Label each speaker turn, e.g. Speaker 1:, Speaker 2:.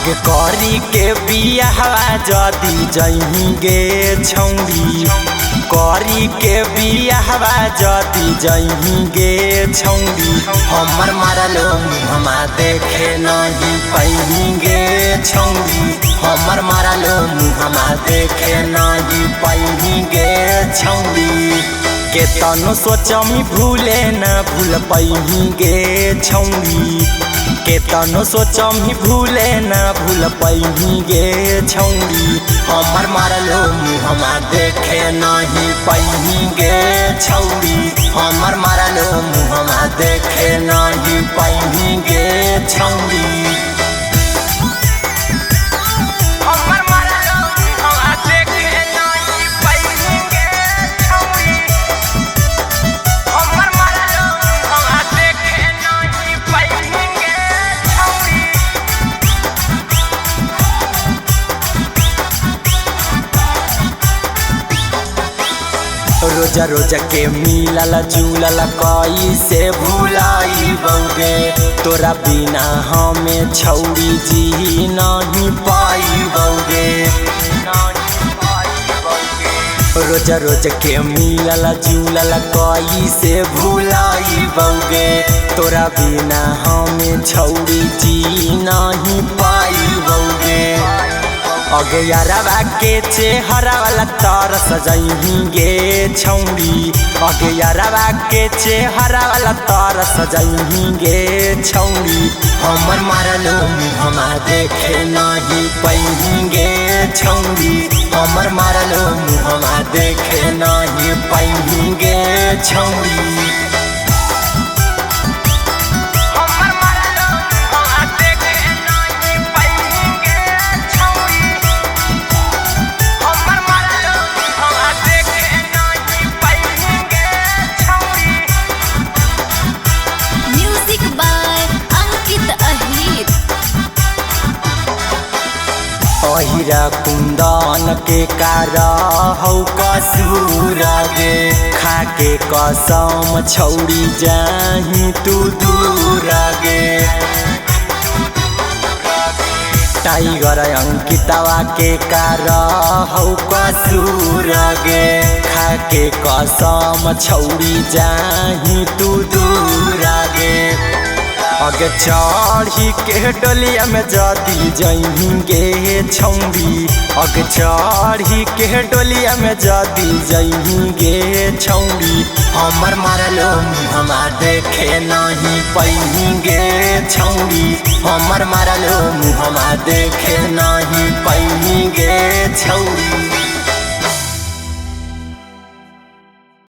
Speaker 1: अगे करी के बियाहवा जदी जइही गे छौरी, करी के बियाहवा जदी जइही गे छौरी। हमर मारलो मुहमा देखे नहीं पैही गे छौरी, हमर मारलो मुहमा देखे नहीं पैही गे छौरी। केतनो सोचमी भूले न भूल पैही गे छौरी, केतनो सोचमी भूले न भूल पैही गे छौरी। हमर मारलो मुहमा देखे नहीं पैही गे छौरी, हमर मारलो मुहमा देखे नहीं पैही गे छौरी। रोजा रोजा के मिलल जुलल कैसे भुलाई बौगे, तोरा बिना हमें छौरी जी नहीं पाई बौगे। रोजा रोज के मिलल जुलल कैसे भुलाई बौगे, तोरा बिना हमें छौरी जी नहीं पाई बौगे। अगे यारवा के चेहरा वाला तार सजैही गे छौरी, अगे यारवा के चेहरा वाला तार सजैही गे छौरी। हमर मारलो मुहमा देखे नहीं पैही गे छौरी, हमर मारलो मुहमा देखे नहीं पैही गे छौरी। अहिरा कुंदन के कारा हौ कसूर गे, खाके कसम छौरी जाही तू दूर गे। टाइगर अंकितवा के कारा हौ कसूर गे, खाके कसम छौरी जाही तू दूर गे। अगे चढ़ी के डोलिया में जदी जइही गे छौरी, अगे चढ़ी के डोलिया में जदी जइही गे छौरी। हमर मारलो मुहमा देखे नहीं पैही गे छौरी, हमर मारलो मुहमा देखे नहीं पैही गे छौरी।